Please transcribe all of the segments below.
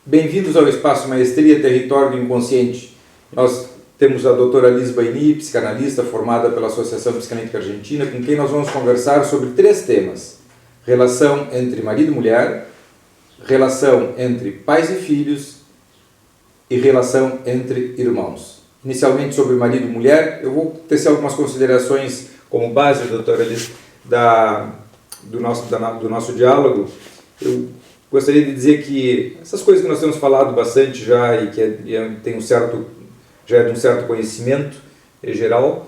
Bem-vindos ao Espaço Maestria Território do Inconsciente. Nós temos a doutora Liz Baini, psicanalista formada pela Associação Psicanalítica Argentina, com quem nós vamos conversar sobre 3 temas: relação entre marido e mulher, relação entre pais e filhos e relação entre irmãos. Inicialmente sobre marido e mulher, eu vou tecer algumas considerações como base, doutora Liz, do nosso diálogo. Eu gostaria de dizer que essas coisas que nós temos falado bastante já e que já é de um certo conhecimento geral,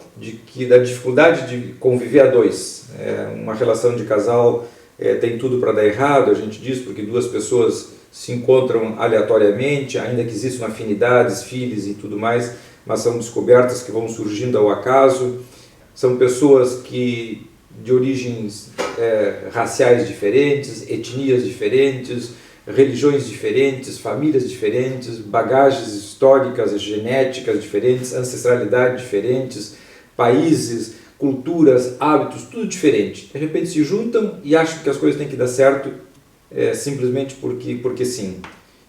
da dificuldade de conviver a dois. Uma relação de casal tem tudo para dar errado, a gente diz, porque 2 pessoas se encontram aleatoriamente, ainda que existam afinidades, filhos e tudo mais, mas são descobertas que vão surgindo ao acaso. São pessoas que de origens raciais diferentes, etnias diferentes, religiões diferentes, famílias diferentes, bagagens históricas, genéticas diferentes, ancestralidade diferentes, países, culturas, hábitos, tudo diferente. De repente se juntam e acham que as coisas têm que dar certo simplesmente porque sim.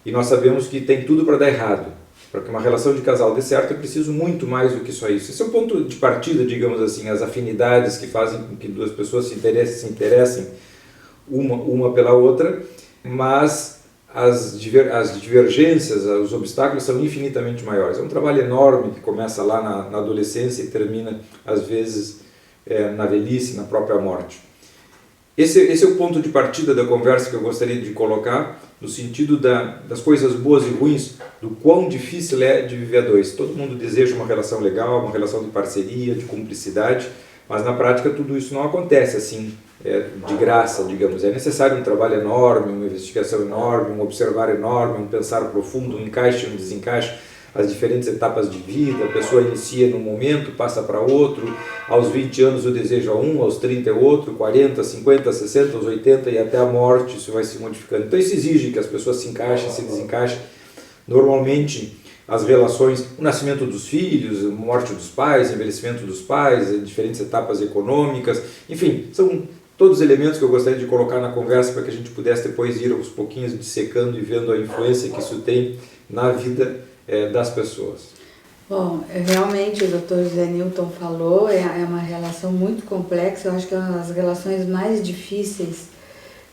E nós sabemos que tem tudo para dar errado. Para que uma relação de casal dê certo, é preciso muito mais do que só isso. Esse é o ponto de partida, digamos assim, as afinidades que fazem com que 2 pessoas se interessem uma pela outra, mas as divergências, os obstáculos são infinitamente maiores. É um trabalho enorme que começa lá na adolescência e termina, às vezes, na velhice, na própria morte. Esse é o ponto de partida da conversa que eu gostaria de colocar, no sentido das coisas boas e ruins, do quão difícil é de viver a 2. Todo mundo deseja uma relação legal, uma relação de parceria, de cumplicidade, mas na prática tudo isso não acontece assim, de graça, digamos. É necessário um trabalho enorme, uma investigação enorme, um observar enorme, um pensar profundo, um encaixe, um desencaixe, as diferentes etapas de vida. A pessoa inicia num momento, passa para outro, aos 20 anos o desejo é um, aos 30 é outro, 40, 50, 60, aos 80 e até a morte isso vai se modificando. Então isso exige que as pessoas se encaixem, se desencaixem. Normalmente as relações, o nascimento dos filhos, a morte dos pais, envelhecimento dos pais, diferentes etapas econômicas, enfim, são todos elementos que eu gostaria de colocar na conversa para que a gente pudesse depois ir aos pouquinhos dissecando e vendo a influência que isso tem na vida das pessoas. Bom, realmente o Dr. José Newton falou, é uma relação muito complexa. Eu acho que é uma das relações mais difíceis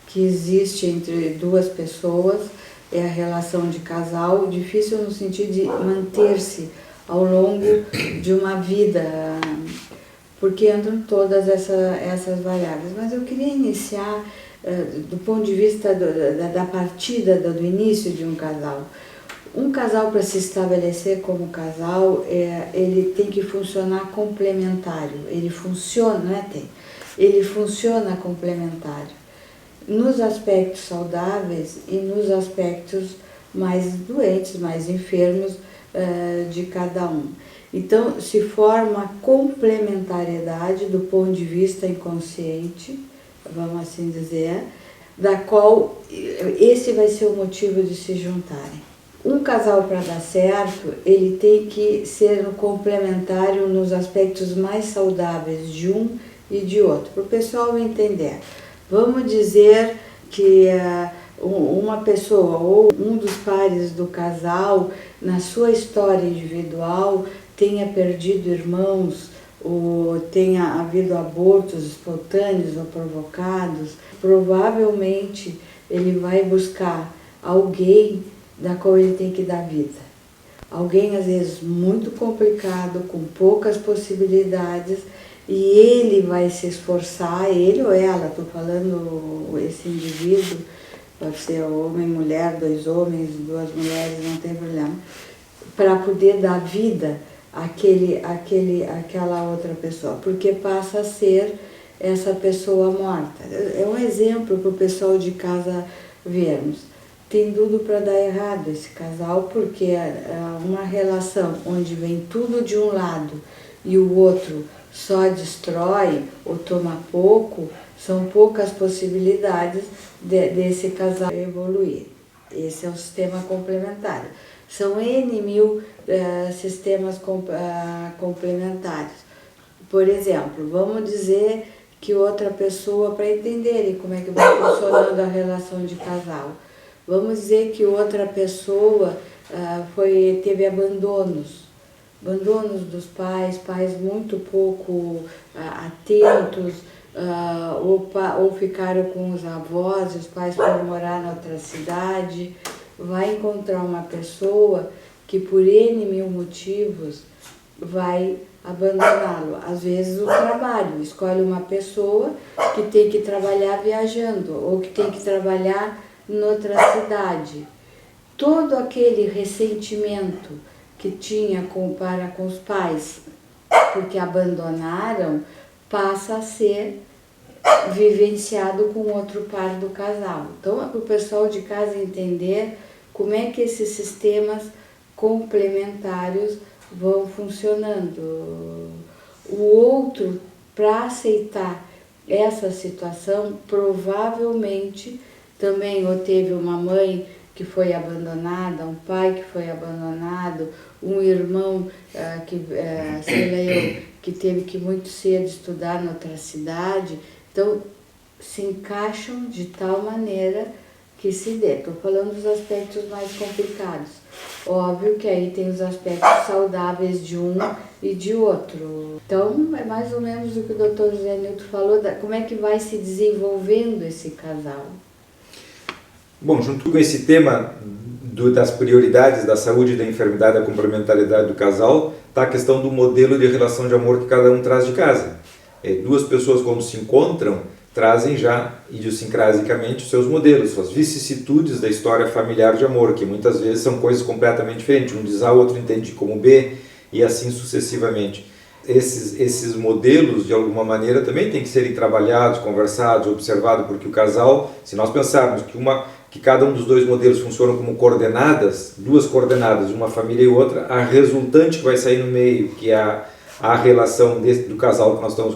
que existe entre 2 pessoas, é a relação de casal, difícil no sentido de manter-se ao longo de uma vida, porque entram todas essas variáveis. Mas eu queria iniciar do ponto de vista da partida, do início de um casal. Um casal, para se estabelecer como casal, ele tem que funcionar complementário. Ele funciona, não é tem? Ele funciona complementário nos aspectos saudáveis e nos aspectos mais doentes, mais enfermos de cada um. Então, se forma complementariedade do ponto de vista inconsciente, vamos assim dizer, da qual esse vai ser o motivo de se juntarem. Um casal, para dar certo, ele tem que ser complementário nos aspectos mais saudáveis de um e de outro, para o pessoal entender. Vamos dizer que uma pessoa ou um dos pares do casal, na sua história individual, tenha perdido irmãos ou tenha havido abortos espontâneos ou provocados, provavelmente ele vai buscar alguém da qual ele tem que dar vida. Alguém, às vezes, muito complicado, com poucas possibilidades, e ele vai se esforçar, ele ou ela, estou falando esse indivíduo, pode ser homem, mulher, 2 homens, 2 mulheres, não tem problema, para poder dar vida àquela outra pessoa, porque passa a ser essa pessoa morta. É um exemplo para o pessoal de casa vermos. Tem tudo para dar errado esse casal, porque é uma relação onde vem tudo de um lado e o outro só destrói ou toma pouco, são poucas possibilidades desse casal evoluir. Esse é o sistema complementar. São N sistemas complementares. Por exemplo, vamos dizer que outra pessoa, para entenderem como é que vai funcionando a relação de casal, Vamos dizer que outra pessoa teve abandonos dos pais, pais muito pouco atentos, ou ficaram com os avós, os pais foram morar na outra cidade. Vai encontrar uma pessoa que por N mil motivos vai abandoná-lo. Às vezes o trabalho, escolhe uma pessoa que tem que trabalhar viajando ou que tem que trabalhar em outra cidade. Todo aquele ressentimento que tinha para com os pais, porque abandonaram, passa a ser vivenciado com outro par do casal. Então é para o pessoal de casa entender como é que esses sistemas complementares vão funcionando. O outro, para aceitar essa situação, provavelmente também ou teve uma mãe que foi abandonada, um pai que foi abandonado, um irmão que teve que muito cedo estudar em outra cidade. Então, se encaixam de tal maneira que se dê. Estou falando dos aspectos mais complicados. Óbvio que aí tem os aspectos saudáveis de um e de outro. Então, é mais ou menos o que o Dr. José Nilton falou, como é que vai se desenvolvendo esse casal. Bom, junto com esse tema das prioridades da saúde, da enfermidade, da complementaridade do casal, está a questão do modelo de relação de amor que cada um traz de casa. Duas pessoas, quando se encontram, trazem já idiosincrasicamente os seus modelos, suas vicissitudes da história familiar de amor, que muitas vezes são coisas completamente diferentes. Um diz A, o outro entende como B, e assim sucessivamente. Esses modelos, de alguma maneira, também têm que serem trabalhados, conversados, observados, porque o casal, se nós pensarmos que cada um dos dois modelos funcionam como coordenadas, duas coordenadas, uma família e outra, a resultante que vai sair no meio, que é a relação do casal que nós estamos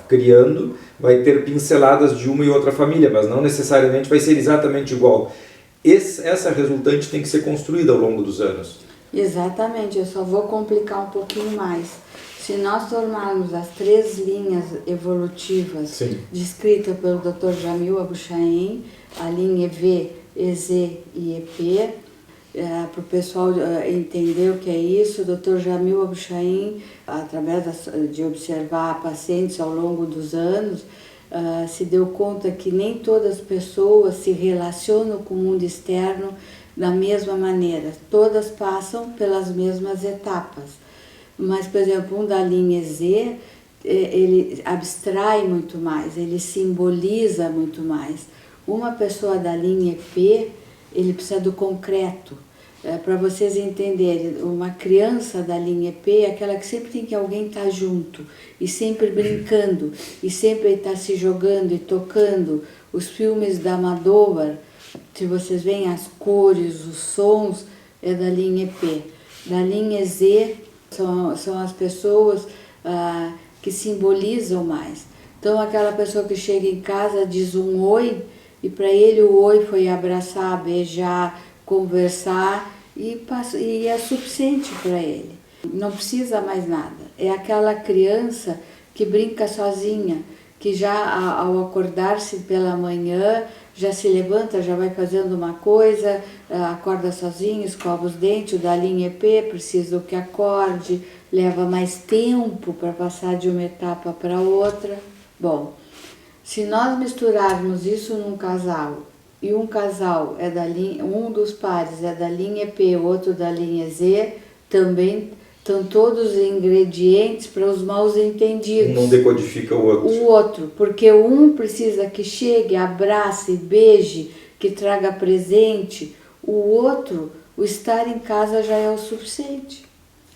criando, vai ter pinceladas de uma e outra família, mas não necessariamente vai ser exatamente igual. Essa resultante tem que ser construída ao longo dos anos. Exatamente, eu só vou complicar um pouquinho mais. Se nós tomarmos as 3 linhas evolutivas descritas pelo Dr. Jamil Abouchain, a linha EV, EZ e EP, para o pessoal entender o que é isso, o Dr. Jamil Abouchain, através de observar pacientes ao longo dos anos, se deu conta que nem todas as pessoas se relacionam com o mundo externo da mesma maneira. Todas passam pelas mesmas etapas. Mas, por exemplo, um da linha Z, ele abstrai muito mais, ele simboliza muito mais. Uma pessoa da linha EP, ele precisa do concreto. Para vocês entenderem, uma criança da linha EP é aquela que sempre tem que alguém estar junto, e sempre brincando, e sempre está se jogando e tocando. Os filmes da Almodóvar, se vocês veem as cores, os sons, é da linha EP. Da linha Z, são as pessoas que simbolizam mais. Então, aquela pessoa que chega em casa diz um oi, e para ele o oi foi abraçar, beijar, conversar, e é suficiente para ele. Não precisa mais nada. É aquela criança que brinca sozinha, que já ao acordar-se pela manhã, já se levanta, já vai fazendo uma coisa, acorda sozinho, escova os dentes. Da linha EP precisa que acorde, leva mais tempo para passar de uma etapa para outra. Bom, se nós misturarmos isso num casal, e um casal é da linha, um dos pares é da linha EP, o outro da linha Z, também estão todos os ingredientes para os mal entendidos. Um não decodifica o outro. O outro, porque um precisa que chegue, abrace, beije, que traga presente. O outro, o estar em casa já é o suficiente.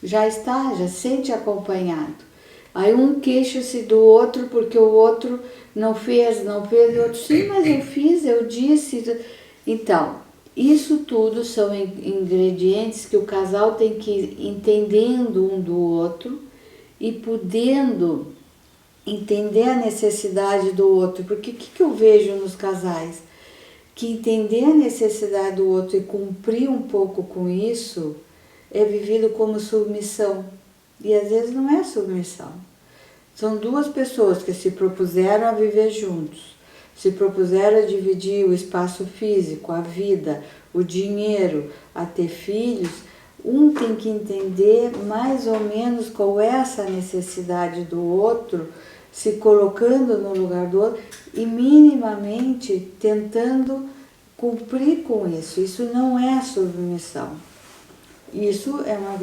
Já se sente acompanhado. Aí um queixa-se do outro porque o outro não fez, e o outro, sim, mas eu fiz, eu disse. Então, isso tudo são ingredientes que o casal tem que ir entendendo um do outro e podendo entender a necessidade do outro. Porque o que eu vejo nos casais? Que entender a necessidade do outro e cumprir um pouco com isso é vivido como submissão. E às vezes não é submissão. São duas pessoas que se propuseram a viver juntos. se propuseram a dividir o espaço físico, a vida, o dinheiro, a ter filhos, um tem que entender mais ou menos qual é essa necessidade do outro, se colocando no lugar do outro e minimamente tentando cumprir com isso. Isso não é submissão. Isso é uma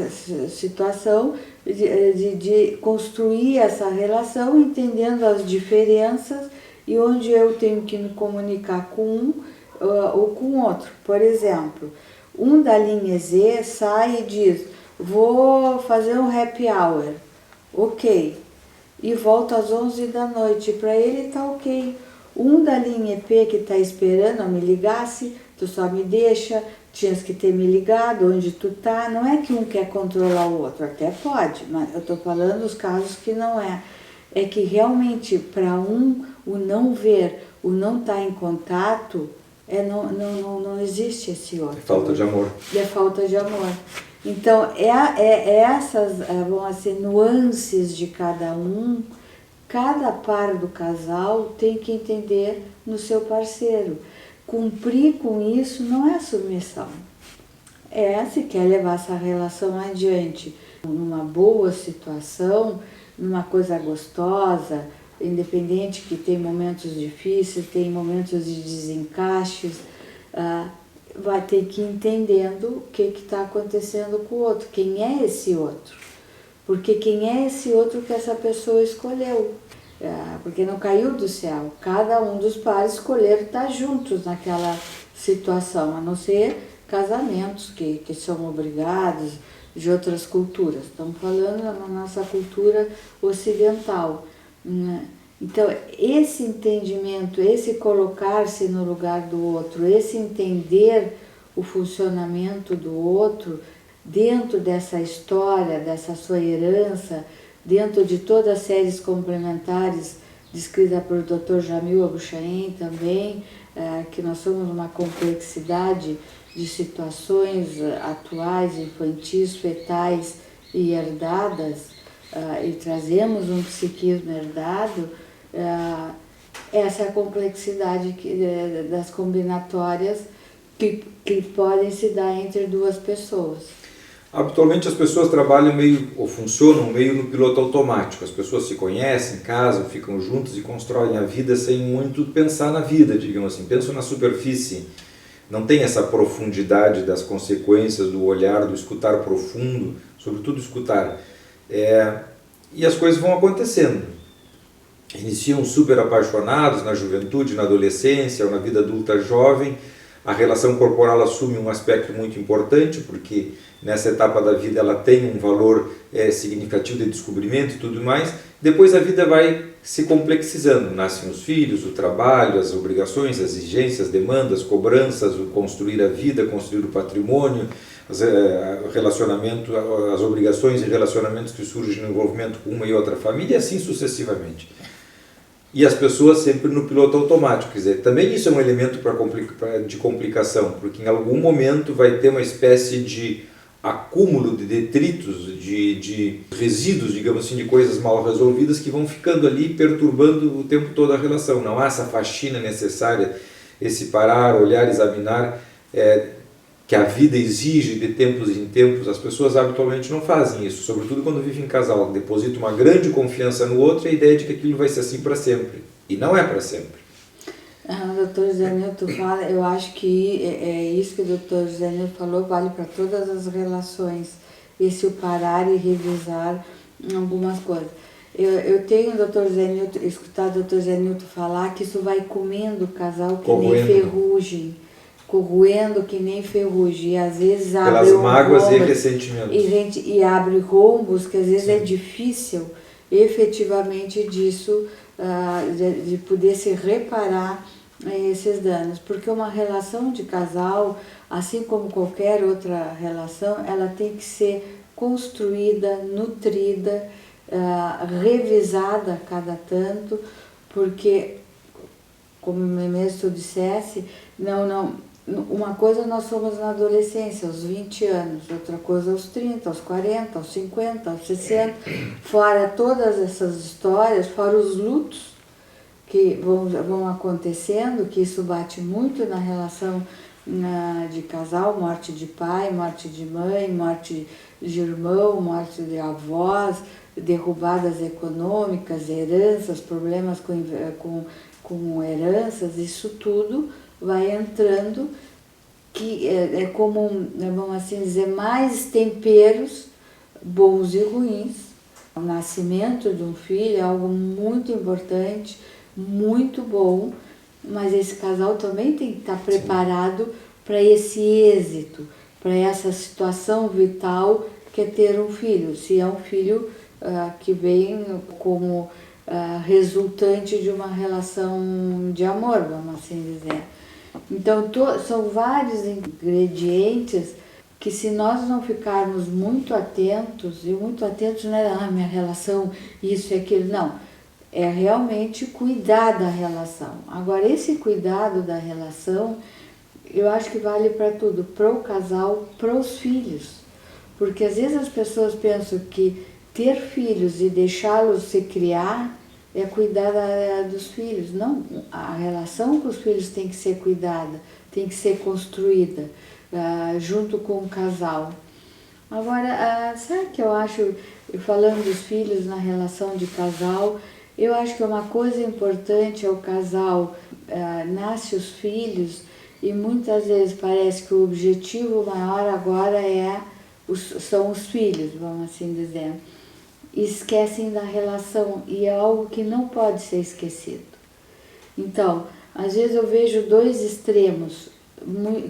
situação de construir essa relação, entendendo as diferenças e onde eu tenho que me comunicar com um ou com outro. Por exemplo, um da linha Z sai e diz, vou fazer um happy hour, ok, e volta às 11 da noite, para ele está ok. Um da linha P que está esperando eu me ligasse, tu só me deixa, tinhas que ter me ligado, onde tu tá, não é que um quer controlar o outro, até pode, mas eu estou falando dos casos que não é. É que realmente para um, o não ver, o não estar em contato, não existe esse outro. É falta de amor. É falta de amor. Então, essas, vão ser nuances de cada um, cada par do casal tem que entender no seu parceiro. Cumprir com isso não é submissão. Se quer levar essa relação adiante numa boa situação, numa coisa gostosa, independente que tem momentos difíceis, tem momentos de desencaixes, vai ter que ir entendendo o que está acontecendo com o outro, quem é esse outro. Porque quem é esse outro que essa pessoa escolheu. Porque não caiu do céu. Cada um dos pares escolheram estar juntos naquela situação, a não ser casamentos que são obrigados de outras culturas. Estamos falando na nossa cultura ocidental. Então, esse entendimento, esse colocar-se no lugar do outro, esse entender o funcionamento do outro dentro dessa história, dessa sua herança, dentro de todas as séries complementares descritas por Dr. Jamil Abouchain também, que nós somos uma complexidade de situações atuais, infantis, fetais e herdadas, e trazemos um psiquismo herdado, essa é a complexidade das combinatórias que podem se dar entre duas pessoas. Habitualmente as pessoas trabalham ou funcionam meio no piloto automático. As pessoas se conhecem, casam, ficam juntos e constroem a vida sem muito pensar na vida, digamos assim. Pensam na superfície. Não tem essa profundidade das consequências, do olhar, do escutar profundo, sobretudo escutar. E as coisas vão acontecendo. Iniciam super apaixonados na juventude, na adolescência ou na vida adulta jovem. A relação corporal assume um aspecto muito importante, porque nessa etapa da vida ela tem um valor significativo de descobrimento e tudo mais. Depois a vida vai se complexizando, nascem os filhos, o trabalho, as obrigações, as exigências, demandas, cobranças, o construir a vida, construir o patrimônio, relacionamento, as obrigações e relacionamentos que surgem no envolvimento com uma e outra família e assim sucessivamente. E as pessoas sempre no piloto automático, quer dizer, também isso é um elemento de complicação, porque em algum momento vai ter uma espécie de acúmulo de detritos, de resíduos, digamos assim, de coisas mal resolvidas que vão ficando ali perturbando o tempo todo a relação. Não há essa faxina necessária, esse parar, olhar, examinar, que a vida exige de tempos em tempos. As pessoas habitualmente não fazem isso, sobretudo quando vivem em casal, depositam uma grande confiança no outro e a ideia de que aquilo vai ser assim para sempre. E não é para sempre. O Dr. José Newton fala, eu acho que isso que o Dr. José Newton falou vale para todas as relações, esse o parar e revisar algumas coisas. Eu tenho escutado o Dr. José Newton falar que isso vai comendo o casal que nem ferrugem. Corroendo que nem ferrugem, e às vezes abre pelas mágoas e ressentimentos. E abre rombos que às vezes é difícil efetivamente disso, de poder se reparar esses danos. Porque uma relação de casal, assim como qualquer outra relação, ela tem que ser construída, nutrida, revisada a cada tanto, porque, como mesmo tu dissesse, uma coisa nós somos na adolescência, aos 20 anos, outra coisa aos 30, aos 40, aos 50, aos 60, fora todas essas histórias, fora os lutos que vão acontecendo, que isso bate muito na relação de casal, morte de pai, morte de mãe, morte de irmão, morte de avós, derrubadas econômicas, heranças, problemas com heranças, isso tudo vai entrando, que é como, vamos assim dizer, mais temperos bons e ruins. O nascimento de um filho é algo muito importante, muito bom, mas esse casal também tem que estar preparado para esse êxito, para essa situação vital que é ter um filho. Se é um filho que vem como resultante de uma relação de amor, vamos assim dizer. Então, são vários ingredientes que, se nós não ficarmos muito atentos, e muito atentos não é minha relação, isso e aquilo, não. É realmente cuidar da relação. Agora, esse cuidado da relação, eu acho que vale para tudo, para o casal, para os filhos. Porque às vezes as pessoas pensam que ter filhos e deixá-los se criar é cuidar dos filhos. Não, a relação com os filhos tem que ser cuidada, tem que ser construída junto com o casal. Agora, sabe o que eu acho, falando dos filhos na relação de casal, eu acho que uma coisa importante é o casal, nasce os filhos e muitas vezes parece que o objetivo maior agora são os filhos, vamos assim dizer. Esquecem da relação e é algo que não pode ser esquecido. Então, às vezes eu vejo dois extremos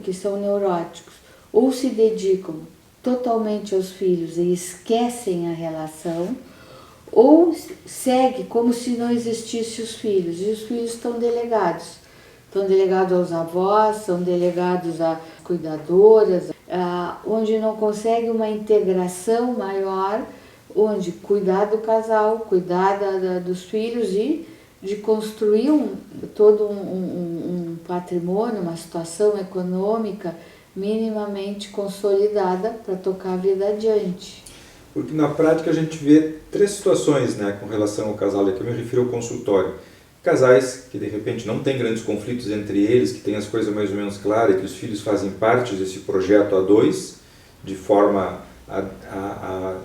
que são neuróticos, ou se dedicam totalmente aos filhos e esquecem a relação, ou segue como se não existissem os filhos, e os filhos estão delegados aos avós, são delegados a cuidadoras, onde não consegue uma integração maior, onde cuidar do casal, cuidar dos filhos e de construir todo um patrimônio, uma situação econômica minimamente consolidada para tocar a vida adiante. Porque na prática a gente vê três situações, né, com relação ao casal, e aqui eu me refiro ao consultório. Casais que de repente não têm grandes conflitos entre eles, que têm as coisas mais ou menos claras, que os filhos fazem parte desse projeto a dois, de forma a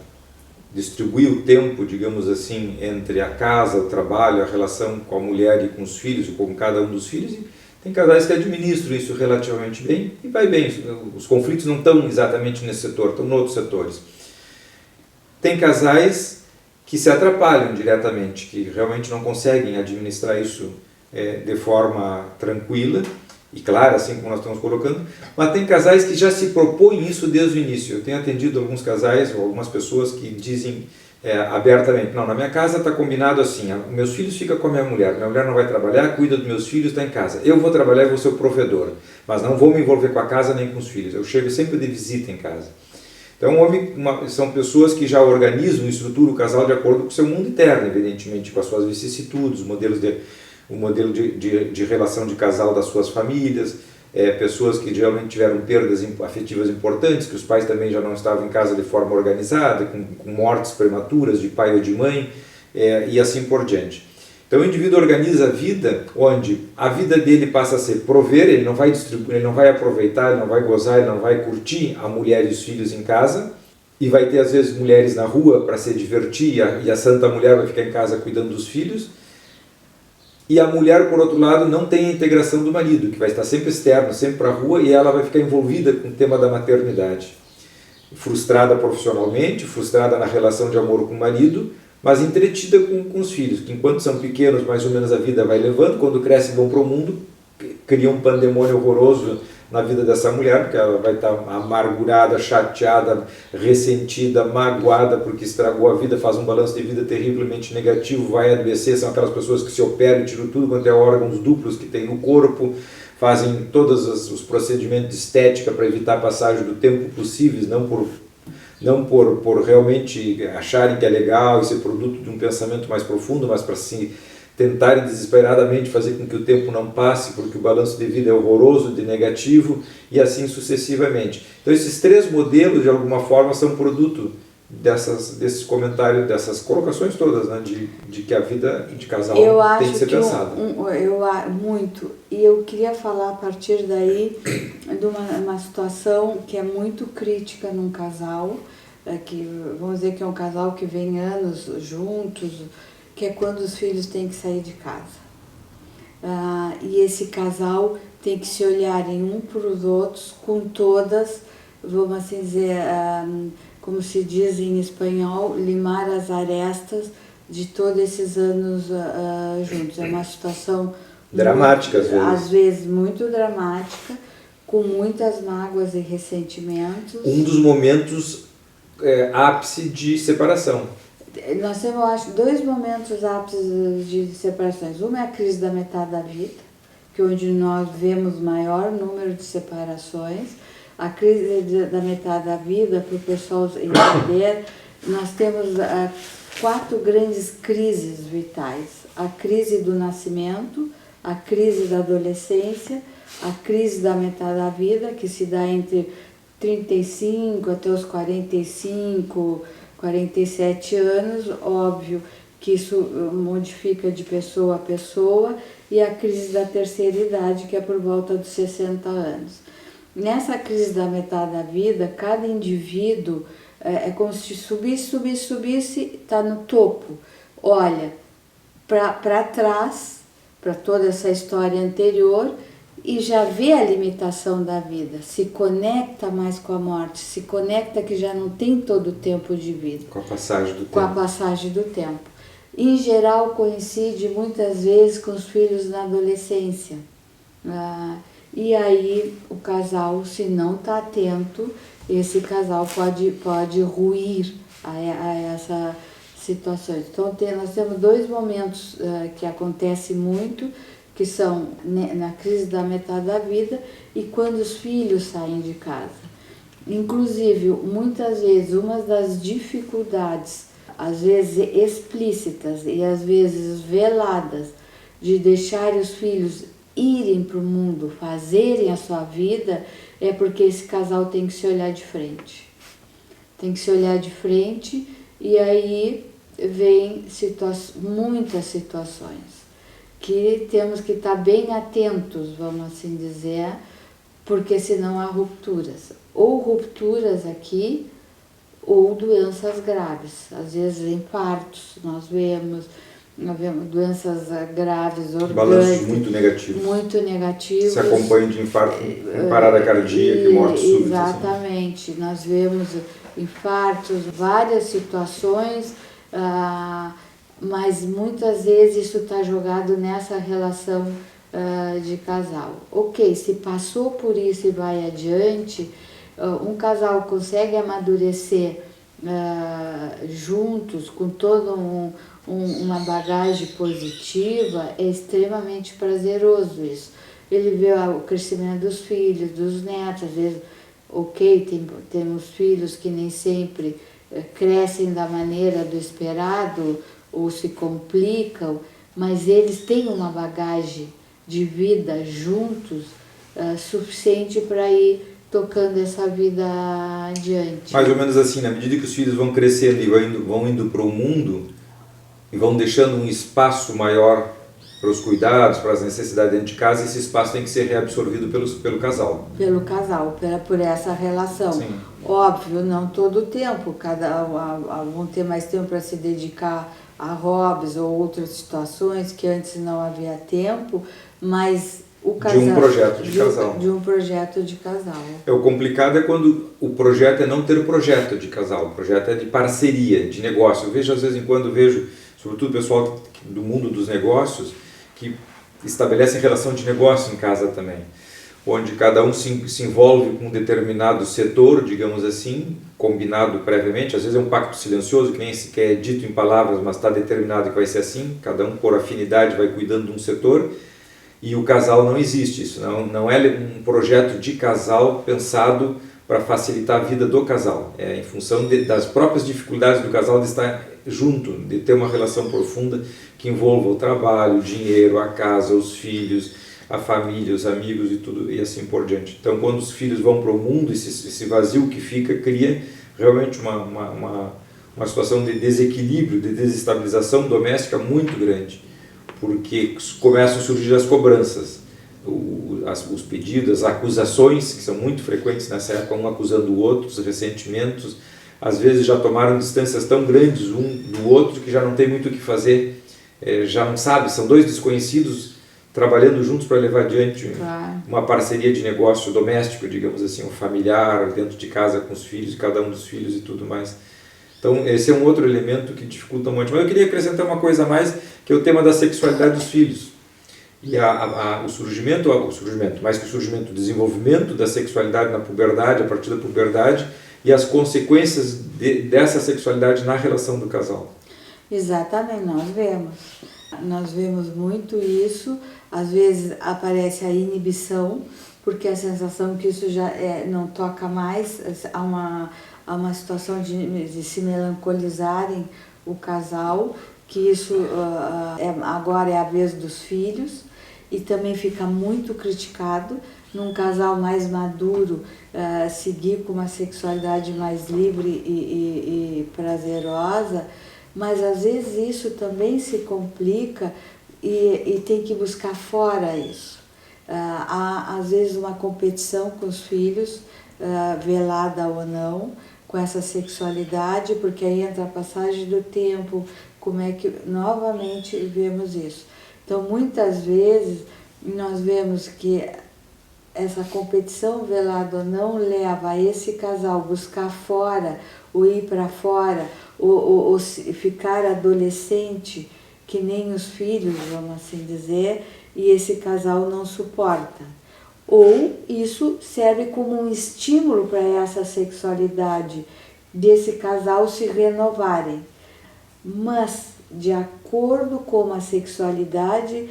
distribuir o tempo, digamos assim, entre a casa, o trabalho, a relação com a mulher e com os filhos, ou com cada um dos filhos. E tem casais que administram isso relativamente bem e vai bem. Os conflitos não estão exatamente nesse setor, estão em outros setores. Tem casais que se atrapalham diretamente, que realmente não conseguem administrar isso de forma tranquila e clara, assim como nós estamos colocando, mas tem casais que já se propõem isso desde o início. Eu tenho atendido alguns casais ou algumas pessoas que dizem abertamente, não, na minha casa está combinado assim, meus filhos ficam com a minha mulher não vai trabalhar, cuida dos meus filhos, está em casa. Eu vou trabalhar e vou ser o provedor, mas não vou me envolver com a casa nem com os filhos, eu chego sempre de visita em casa. Então, são pessoas que já organizam e estruturam o casal de acordo com o seu mundo interno, evidentemente, com as suas vicissitudes, o modelo de relação de casal das suas famílias, pessoas que geralmente tiveram perdas afetivas importantes, que os pais também já não estavam em casa de forma organizada, com mortes prematuras de pai ou de mãe, e assim por diante. Então o indivíduo organiza a vida, onde a vida dele passa a ser prover, ele não vai distribuir, ele não vai aproveitar, ele não vai gozar, ele não vai curtir a mulher e os filhos em casa, e vai ter às vezes mulheres na rua para se divertir, e a santa mulher vai ficar em casa cuidando dos filhos. E a mulher, por outro lado, não tem a integração do marido, que vai estar sempre externo, sempre para a rua, e ela vai ficar envolvida com o tema da maternidade. Frustrada profissionalmente, frustrada na relação de amor com o marido, mas entretida com os filhos, que enquanto são pequenos, mais ou menos a vida vai levando, quando crescem vão para o mundo, cria um pandemônio horroroso na vida dessa mulher, porque ela vai estar amargurada, chateada, ressentida, magoada, porque estragou a vida, faz um balanço de vida terrivelmente negativo, vai adoecer, são aquelas pessoas que se operam e tiram tudo quanto é órgãos duplos que tem no corpo, fazem todos os procedimentos de estética para evitar a passagem do tempo possíveis, não por realmente acharem que é legal e ser produto de um pensamento mais profundo, mas para se tentarem desesperadamente fazer com que o tempo não passe, porque o balanço de vida é horroroso, de negativo, e assim sucessivamente. Então esses três modelos, de alguma forma, são produto desses comentários, dessas colocações todas, né, de que a vida de casal tem que ser pensada. Muito. E eu queria falar a partir daí de uma situação que é muito crítica num casal, que vamos dizer que é um casal que vem anos juntos, que é quando os filhos têm que sair de casa. E esse casal tem que se olharem um para os outros com todas, vamos assim dizer, como se diz em espanhol, limar as arestas de todos esses anos juntos. É uma situação dramática, muito, às vezes muito dramática, com muitas mágoas e ressentimentos. Um dos momentos ápice de separação. Nós temos, eu acho, 2 momentos ápices de separações. Uma é a crise da metade da vida, que é onde nós vemos maior número de separações. A crise da metade da vida, para o pessoal entender, nós temos 4 grandes crises vitais. A crise do nascimento, a crise da adolescência, a crise da metade da vida, que se dá entre 35 até os 45, 47 anos, óbvio que isso modifica de pessoa a pessoa, e a crise da terceira idade, que é por volta dos 60 anos. Nessa crise da metade da vida, cada indivíduo é como se subisse, está no topo. Olha para trás, para toda essa história anterior, e já vê a limitação da vida, se conecta mais com a morte, se conecta que já não tem todo o tempo de vida. Com a passagem do tempo. Com a passagem do tempo. Em geral, coincide muitas vezes com os filhos na adolescência. E aí, o casal, se não está atento, esse casal pode ruir a essa situação. Então, nós temos 2 momentos que acontecem muito, que são na crise da metade da vida e quando os filhos saem de casa. Inclusive, muitas vezes, uma das dificuldades, às vezes explícitas e às vezes veladas, de deixar os filhos irem para o mundo, fazerem a sua vida, é porque esse casal tem que se olhar de frente. Tem que se olhar de frente e aí vem muitas situações que temos que estar bem atentos, vamos assim dizer, porque senão há rupturas. Ou rupturas aqui, ou doenças graves. Às vezes infartos, nós vemos doenças graves, orgânicas. Balanços muito negativos. Muito negativos. Se acompanha de infarto, parada cardíaca e morte súbita. Exatamente. Assim. Nós vemos infartos, várias situações, mas muitas vezes isso está jogado nessa relação de casal. Ok, se passou por isso e vai adiante, um casal consegue amadurecer juntos, com toda uma bagagem positiva, é extremamente prazeroso isso. Ele vê o crescimento dos filhos, dos netos, às vezes, ok, temos filhos que nem sempre crescem da maneira do esperado ou se complicam, mas eles têm uma bagagem de vida juntos suficiente para ir tocando essa vida adiante. Mais ou menos assim, na medida que os filhos vão crescendo e vão indo para o mundo e vão deixando um espaço maior para os cuidados, para as necessidades dentro de casa, esse espaço tem que ser reabsorvido pelo casal. Pelo casal, por essa relação. Sim. Óbvio, não todo o tempo, vão ter mais tempo para se dedicar a hobbies ou outras situações que antes não havia tempo, mas o casal... De um projeto de casal. De um projeto de casal. O complicado é quando o projeto é não ter o projeto de casal, o projeto é de parceria, de negócio. Eu vejo, às vezes em quando, sobretudo o pessoal do mundo dos negócios, que estabelecem relação de negócio em casa também, onde cada um se envolve com um determinado setor, digamos assim, combinado previamente, às vezes é um pacto silencioso, que nem sequer é dito em palavras, mas está determinado que vai ser assim, cada um por afinidade vai cuidando de um setor, e o casal não existe, isso não é um projeto de casal pensado para facilitar a vida do casal, é em função das próprias dificuldades do casal de estar junto, de ter uma relação profunda que envolva o trabalho, o dinheiro, a casa, os filhos, a família, os amigos e tudo, e assim por diante. Então, quando os filhos vão para o mundo, esse vazio que fica cria realmente uma uma situação de desequilíbrio, de desestabilização doméstica muito grande, porque começam a surgir as cobranças, os pedidos, as acusações, que são muito frequentes nessa época, um acusando o outro, os ressentimentos, às vezes já tomaram distâncias tão grandes um do outro que já não tem muito o que fazer, já não sabe, são dois desconhecidos trabalhando juntos para levar adiante uma parceria de negócio doméstico, digamos assim, um familiar dentro de casa com os filhos, cada um dos filhos e tudo mais. Então esse é um outro elemento que dificulta muito. Mas eu queria acrescentar uma coisa a mais, que é o tema da sexualidade dos filhos. E o surgimento, mais que o surgimento, o desenvolvimento da sexualidade na puberdade, a partir da puberdade, e as consequências dessa sexualidade na relação do casal. Exatamente, nós vemos muito isso. Às vezes aparece a inibição, porque a sensação que isso já não toca mais, há uma situação de se melancolizarem o casal, que isso agora é a vez dos filhos, e também fica muito criticado num casal mais maduro seguir com uma sexualidade mais livre e prazerosa, mas às vezes isso também se complica e tem que buscar fora isso. Há às vezes uma competição com os filhos, velada ou não, com essa sexualidade, porque aí entra a passagem do tempo, como é que novamente vemos isso. Então muitas vezes nós vemos que essa competição velada ou não leva a esse casal buscar fora, ou ir para fora, ou ficar adolescente, que nem os filhos, vamos assim dizer, e esse casal não suporta. Ou isso serve como um estímulo para essa sexualidade desse casal se renovarem. Mas, de acordo com a sexualidade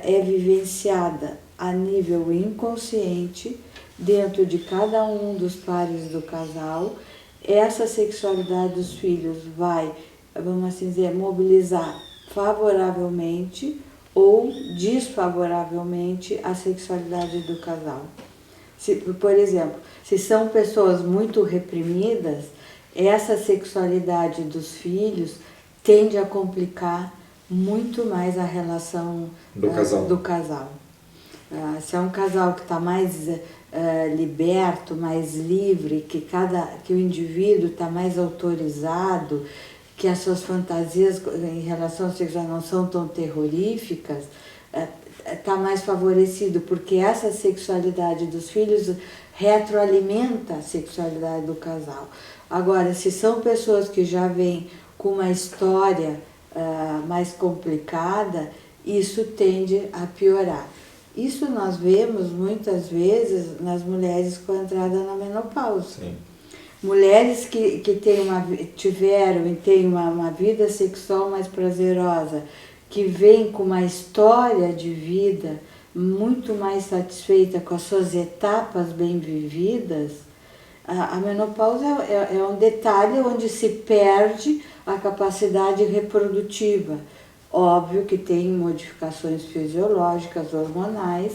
é vivenciada a nível inconsciente, dentro de cada um dos pares do casal, essa sexualidade dos filhos vai, vamos assim dizer, mobilizar favoravelmente ou desfavoravelmente a sexualidade do casal. Por exemplo, se são pessoas muito reprimidas, essa sexualidade dos filhos tende a complicar muito mais a relação do casal. Se é um casal que está mais liberto, mais livre, que o indivíduo está mais autorizado, que as suas fantasias em relação ao sexo não são tão terroríficas, está mais favorecido, porque essa sexualidade dos filhos retroalimenta a sexualidade do casal. Agora, se são pessoas que já vêm com uma história mais complicada, isso tende a piorar. Isso nós vemos muitas vezes nas mulheres com a entrada na menopausa. Sim. Mulheres que tiveram e têm uma vida sexual mais prazerosa, que vêm com uma história de vida muito mais satisfeita com as suas etapas bem vividas, a menopausa é um detalhe onde se perde a capacidade reprodutiva. Óbvio que tem modificações fisiológicas, hormonais,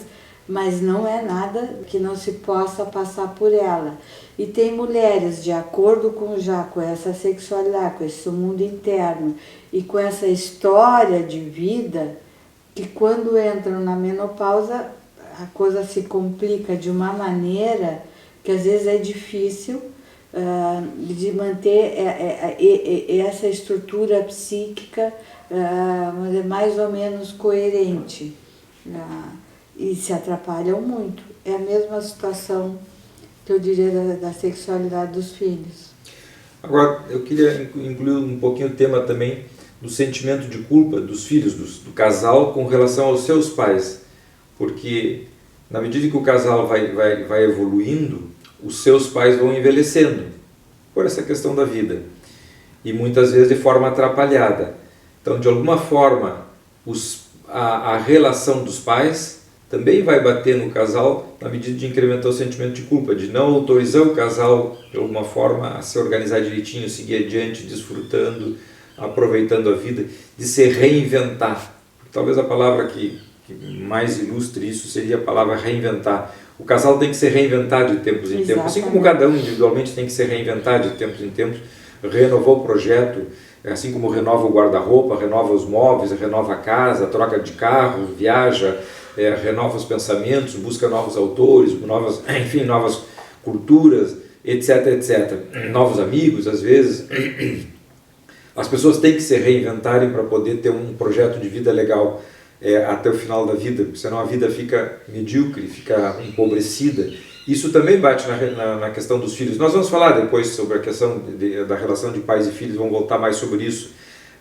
mas não é nada que não se possa passar por ela. E tem mulheres, de acordo com essa sexualidade, com esse mundo interno e com essa história de vida, que quando entram na menopausa a coisa se complica de uma maneira que às vezes é difícil de manter essa estrutura psíquica mais ou menos coerente, e se atrapalham muito. É a mesma situação que eu diria da sexualidade dos filhos. Agora, eu queria incluir um pouquinho o tema também do sentimento de culpa dos filhos, do casal com relação aos seus pais, porque na medida que o casal vai evoluindo, os seus pais vão envelhecendo por essa questão da vida, e muitas vezes de forma atrapalhada. Então, de alguma forma, a relação dos pais também vai bater no casal na medida de incrementar o sentimento de culpa, de não autorizar o casal, de alguma forma, a se organizar direitinho, seguir adiante, desfrutando, aproveitando a vida, de se reinventar. Talvez a palavra que mais ilustre isso seria a palavra reinventar. O casal tem que se reinventar de tempos em tempos, assim como cada um individualmente tem que se reinventar de tempos em tempos, renovou o projeto, assim como renova o guarda-roupa, renova os móveis, renova a casa, troca de carro, viaja, renova os pensamentos, busca novos autores, novas culturas, etc, etc. Novos amigos, às vezes. As pessoas têm que se reinventarem para poder ter um projeto de vida legal até o final da vida, porque senão a vida fica medíocre, fica empobrecida. Isso também bate na questão dos filhos. Nós vamos falar depois sobre a questão da relação de pais e filhos, vamos voltar mais sobre isso.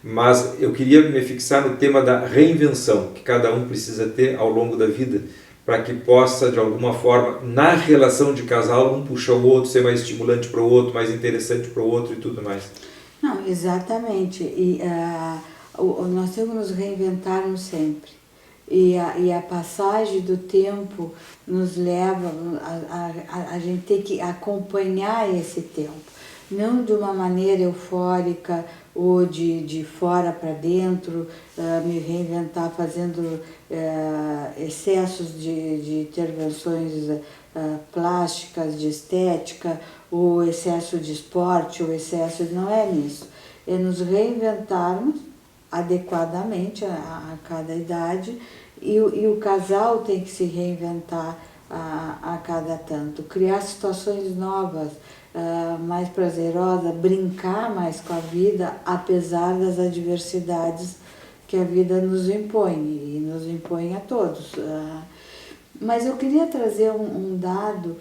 Mas eu queria me fixar no tema da reinvenção, que cada um precisa ter ao longo da vida, para que possa, de alguma forma, na relação de casal, um puxar o outro, ser mais estimulante para o outro, mais interessante para o outro e tudo mais. Não, exatamente. E nós temos que nos reinventarmos sempre. E a passagem do tempo nos leva a gente ter que acompanhar esse tempo. Não de uma maneira eufórica ou de fora para dentro, me reinventar fazendo excessos de intervenções plásticas, de estética, ou excesso de esporte, ou excesso... Não é nisso. É nos reinventarmos adequadamente a cada idade, e o casal tem que se reinventar a cada tanto, criar situações novas, mais prazerosas, brincar mais com a vida, apesar das adversidades que a vida nos impõe, e nos impõe a todos. Mas eu queria trazer um dado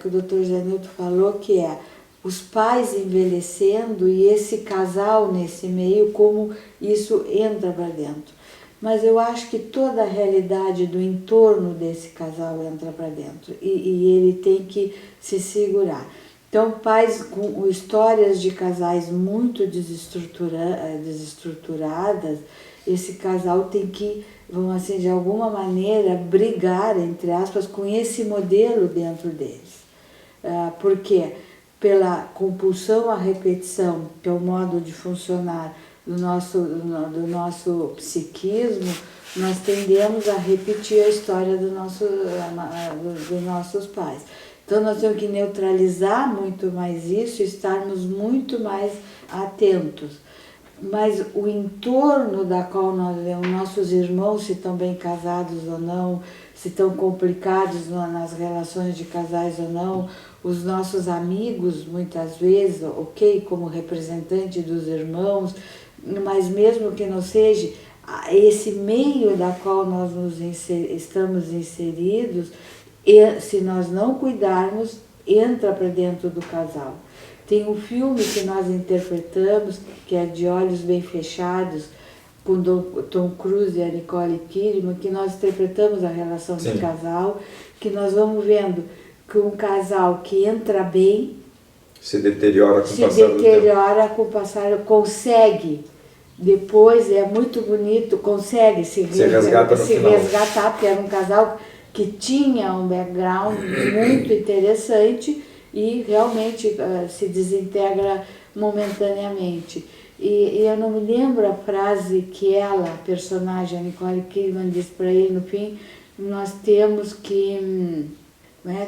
que o Dr. José Nilton falou, que é os pais envelhecendo e esse casal nesse meio, como isso entra para dentro. Mas eu acho que toda a realidade do entorno desse casal entra para dentro, e ele tem que se segurar. Então, pais com histórias de casais muito desestruturadas, esse casal tem que, vamos assim, de alguma maneira, brigar, entre aspas, com esse modelo dentro deles. Por quê? Pela compulsão à repetição, que é o modo de funcionar do nosso psiquismo, nós tendemos a repetir a história dos nossos pais. Então nós temos que neutralizar muito mais isso e estarmos muito mais atentos. Mas o entorno da qual nós vemos, nossos irmãos, se estão bem casados ou não, se estão complicados nas relações de casais ou não, os nossos amigos, muitas vezes, ok, como representante dos irmãos, mas mesmo que não seja, esse meio da qual nós estamos inseridos, se nós não cuidarmos, entra para dentro do casal. Tem um filme que nós interpretamos, que é De Olhos Bem Fechados, com o Tom Cruise e a Nicole Kidman, que nós interpretamos a relação de casal, que nós vamos vendo que um casal que entra bem se deteriora com o passar do tempo. Consegue, depois é muito bonito, consegue se resgatar, porque era um casal que tinha um background muito interessante e realmente se desintegra momentaneamente. E eu não me lembro a frase que a personagem, a Nicole Kidman, disse para ele no fim: nós temos que,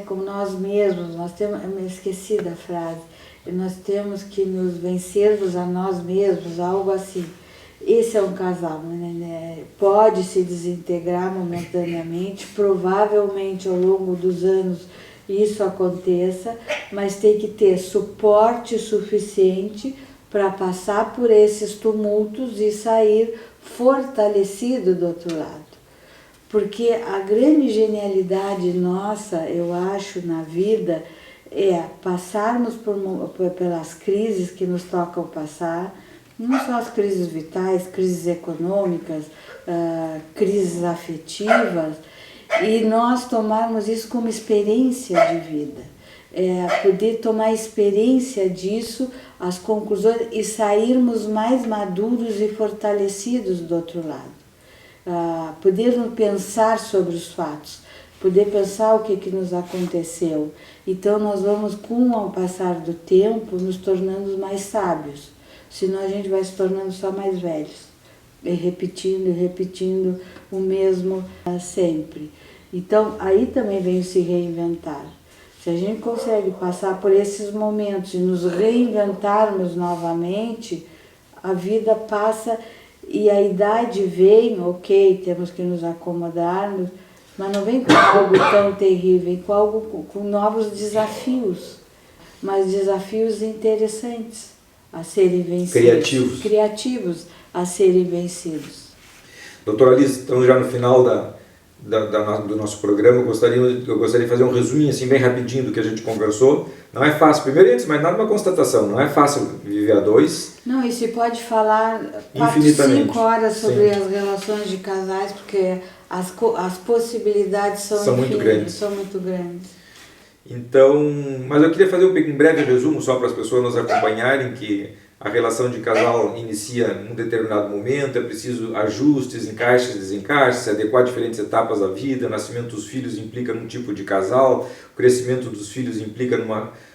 como nós mesmos, eu me esqueci da frase, nós temos que nos vencermos a nós mesmos, algo assim. Esse é um casal, né? Pode se desintegrar momentaneamente, provavelmente ao longo dos anos isso aconteça, mas tem que ter suporte suficiente para passar por esses tumultos e sair fortalecido do outro lado. Porque a grande genialidade nossa, eu acho, na vida, é passarmos pelas crises que nos tocam passar, não só as crises vitais, crises econômicas, crises afetivas, e nós tomarmos isso como experiência de vida. Poder tomar experiência disso, as conclusões, e sairmos mais maduros e fortalecidos do outro lado. Poder pensar sobre os fatos, poder pensar o que nos aconteceu. Então nós vamos, com o passar do tempo, nos tornando mais sábios. Senão a gente vai se tornando só mais velhos, e repetindo o mesmo sempre. Então aí também vem se reinventar. Se a gente consegue passar por esses momentos e nos reinventarmos novamente, a vida passa e a idade vem, ok, temos que nos acomodarmos, mas não vem com algo tão terrível, vem com algo com novos desafios, mas desafios interessantes a serem vencidos. Criativos a serem vencidos. Doutora Alice, estamos já no final do nosso programa. Eu gostaria de fazer um resuminho assim, bem rapidinho do que a gente conversou. Não é fácil, primeiro antes de mais nada uma constatatação, não é fácil viver a dois. Não, e se pode falar 4, 5 horas sobre as relações de casais, porque as possibilidades são muito grandes. São muito grandes. Então, mas eu queria fazer um breve resumo só para as pessoas nos acompanharem, que a relação de casal inicia em um determinado momento, é preciso ajustes, encaixes, desencaixes, se adequar a diferentes etapas da vida. O nascimento dos filhos implica num tipo de casal, o crescimento dos filhos implica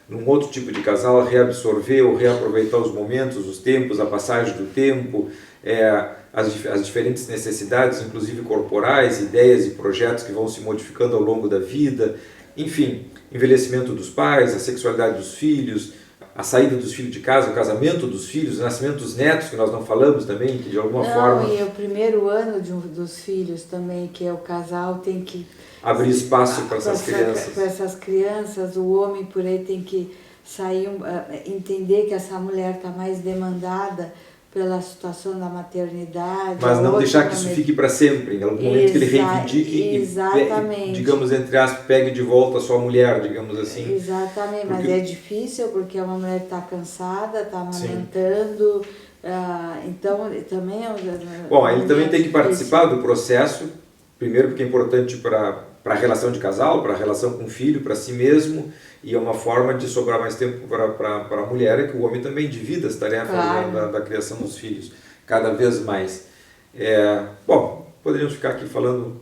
num outro tipo de casal, reabsorver ou reaproveitar os momentos, os tempos, a passagem do tempo, as diferentes necessidades, inclusive corporais, ideias e projetos que vão se modificando ao longo da vida, enfim, envelhecimento dos pais, a sexualidade dos filhos, a saída dos filhos de casa, o casamento dos filhos, o nascimento dos netos, que nós não falamos também, que de alguma forma... E o primeiro ano dos filhos também, que é o casal tem que... abrir espaço para essas crianças. Para essas crianças, o homem por aí tem que sair, entender que essa mulher está mais demandada pela situação da maternidade. Mas não deixar que isso fique para sempre, em algum momento que ele reivindique e, digamos, entre aspas, pegue de volta a sua mulher, digamos assim. Exatamente, mas é difícil porque uma mulher está cansada, está amamentando, então também... Bom, ele também tem que participar do processo, primeiro porque é importante para a relação de casal, para a relação com o filho, para si mesmo, e é uma forma de sobrar mais tempo para a mulher, é que o homem também divida as tarefas da criação dos filhos, cada vez mais. Bom, poderíamos ficar aqui falando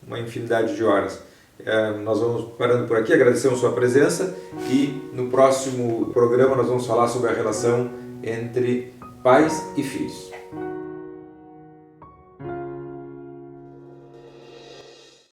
uma infinidade de horas. Nós vamos parando por aqui, agradecemos a sua presença e no próximo programa nós vamos falar sobre a relação entre pais e filhos.